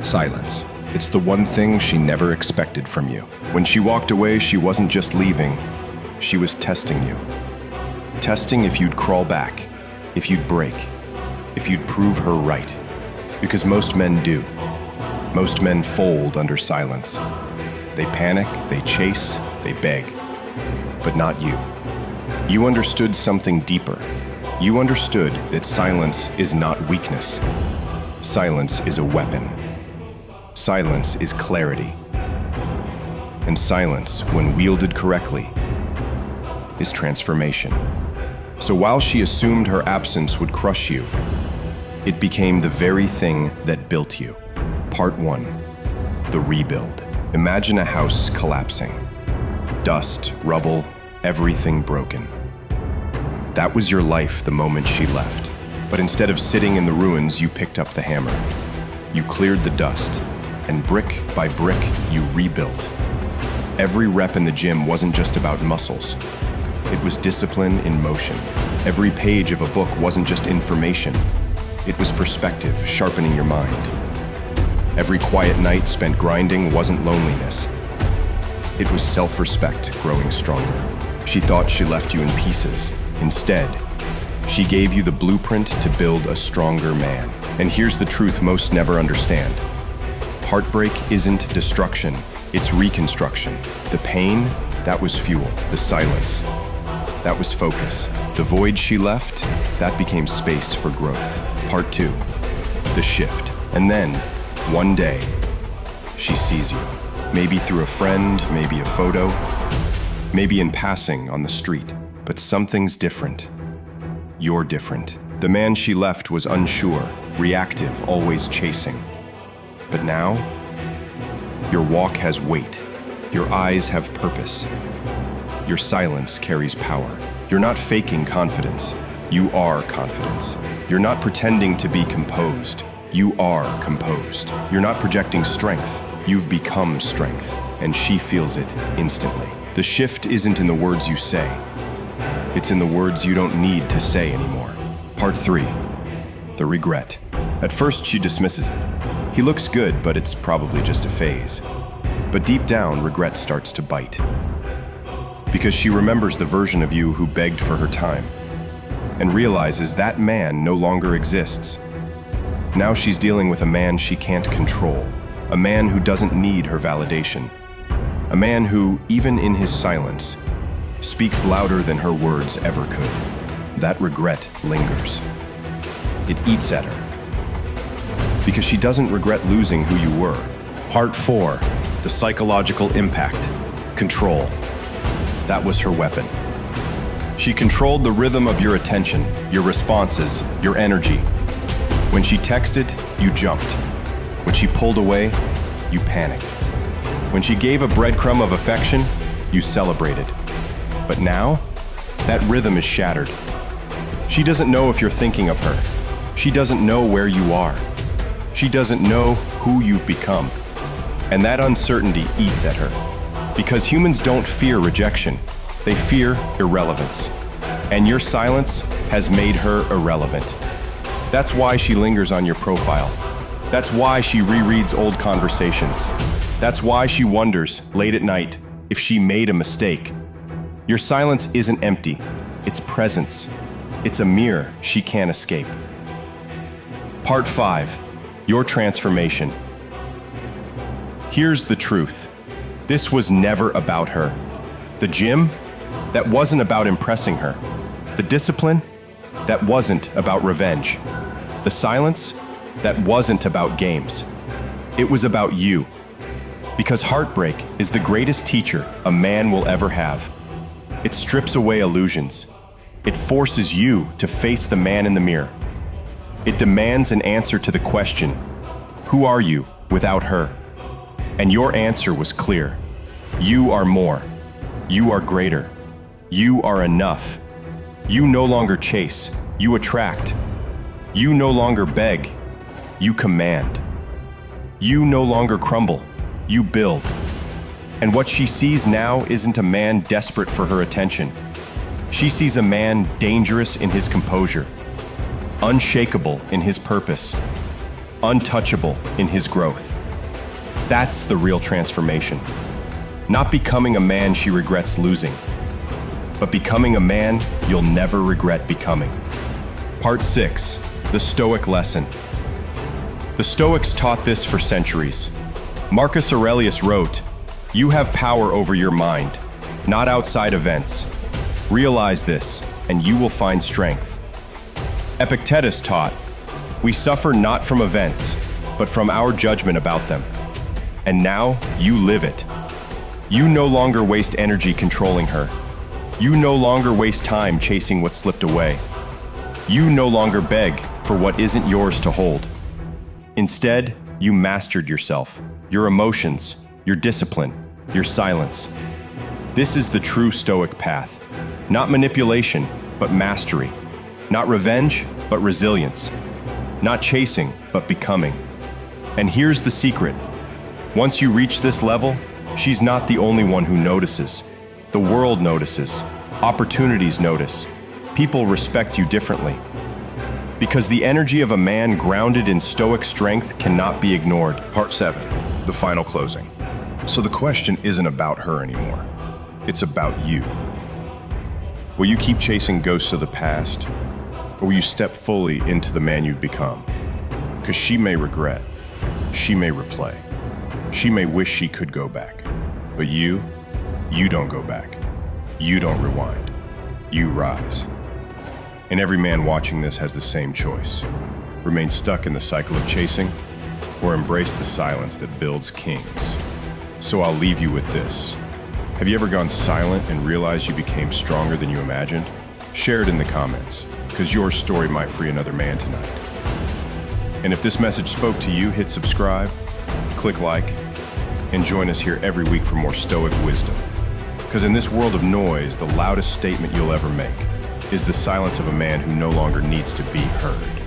Silence. It's the one thing she never expected from you. When she walked away, she wasn't just leaving, she was testing you. Testing if you'd crawl back, if you'd break, if you'd prove her right. Because most men do. Most men fold under silence. They panic, they chase, they beg. But not you. You understood something deeper. You understood that silence is not weakness. Silence is a weapon. Silence is clarity. And silence, when wielded correctly, is transformation. So while she assumed her absence would crush you, it became the very thing that built you. Part 1. The rebuild. Imagine a house collapsing. Dust, rubble, everything broken. That was your life the moment she left. But instead of sitting in the ruins, you picked up the hammer. You cleared the dust, and brick by brick, you rebuilt. Every rep in the gym wasn't just about muscles. It was discipline in motion. Every page of a book wasn't just information. It was perspective, sharpening your mind. Every quiet night spent grinding wasn't loneliness. It was self-respect growing stronger. She thought she left you in pieces. Instead, she gave you the blueprint to build a stronger man. And here's the truth most never understand. Heartbreak isn't destruction, it's reconstruction. The pain, that was fuel. The silence, that was focus. The void she left, that became space for growth. Part 2, the shift. And then, one day, she sees you. Maybe through a friend, maybe a photo, maybe in passing on the street. But something's different. You're different. The man she left was unsure, reactive, always chasing. But now, your walk has weight. Your eyes have purpose. Your silence carries power. You're not faking confidence. You are confidence. You're not pretending to be composed. You are composed. You're not projecting strength. You've become strength. And she feels it instantly. The shift isn't in the words you say. It's in the words you don't need to say anymore. Part 3, the regret. At first, she dismisses it. He looks good, but it's probably just a phase. But deep down, regret starts to bite. Because she remembers the version of you who begged for her time and realizes that man no longer exists. Now she's dealing with a man she can't control, a man who doesn't need her validation, a man who, even in his silence, speaks louder than her words ever could. That regret lingers. It eats at her. Because she doesn't regret losing who you were. Part 4, the psychological impact. Control. That was her weapon. She controlled the rhythm of your attention, your responses, your energy. When she texted, you jumped. When she pulled away, you panicked. When she gave a breadcrumb of affection, you celebrated. But now, that rhythm is shattered. She doesn't know if you're thinking of her. She doesn't know where you are. She doesn't know who you've become. And that uncertainty eats at her. Because humans don't fear rejection. They fear irrelevance. And your silence has made her irrelevant. That's why she lingers on your profile. That's why she rereads old conversations. That's why she wonders, late at night, if she made a mistake. Your silence isn't empty. It's presence. It's a mirror she can't escape. Part 5. Your transformation. Here's the truth. This was never about her. The gym? That wasn't about impressing her. The discipline? That wasn't about revenge. The silence? That wasn't about games. It was about you. Because heartbreak is the greatest teacher a man will ever have. It strips away illusions. It forces you to face the man in the mirror. It demands an answer to the question, who are you without her? And your answer was clear. You are more. You are greater. You are enough. You no longer chase. You attract. You no longer beg. You command. You no longer crumble. You build. And what she sees now isn't a man desperate for her attention. She sees a man dangerous in his composure, unshakable in his purpose, untouchable in his growth. That's the real transformation. Not becoming a man she regrets losing, but becoming a man you'll never regret becoming. Part 6, the Stoic lesson. The Stoics taught this for centuries. Marcus Aurelius wrote, "You have power over your mind, not outside events. Realize this, and you will find strength." Epictetus taught, "We suffer not from events, but from our judgment about them." And now you live it. You no longer waste energy controlling her. You no longer waste time chasing what slipped away. You no longer beg for what isn't yours to hold. Instead, you mastered yourself, your emotions, your discipline, your silence. This is the true Stoic path. Not manipulation, but mastery. Not revenge, but resilience. Not chasing, but becoming. And here's the secret. Once you reach this level, she's not the only one who notices. The world notices. Opportunities notice. People respect you differently. Because the energy of a man grounded in Stoic strength cannot be ignored. Part 7, the final closing. So the question isn't about her anymore. It's about you. Will you keep chasing ghosts of the past? Or will you step fully into the man you've become? Because she may regret. She may replay. She may wish she could go back. But you don't go back. You don't rewind. You rise. And every man watching this has the same choice. Remain stuck in the cycle of chasing, or embrace the silence that builds kings. So I'll leave you with this. Have you ever gone silent and realized you became stronger than you imagined? Share it in the comments, because your story might free another man tonight. And if this message spoke to you, hit subscribe, click like, and join us here every week for more Stoic wisdom. Because in this world of noise, the loudest statement you'll ever make is the silence of a man who no longer needs to be heard.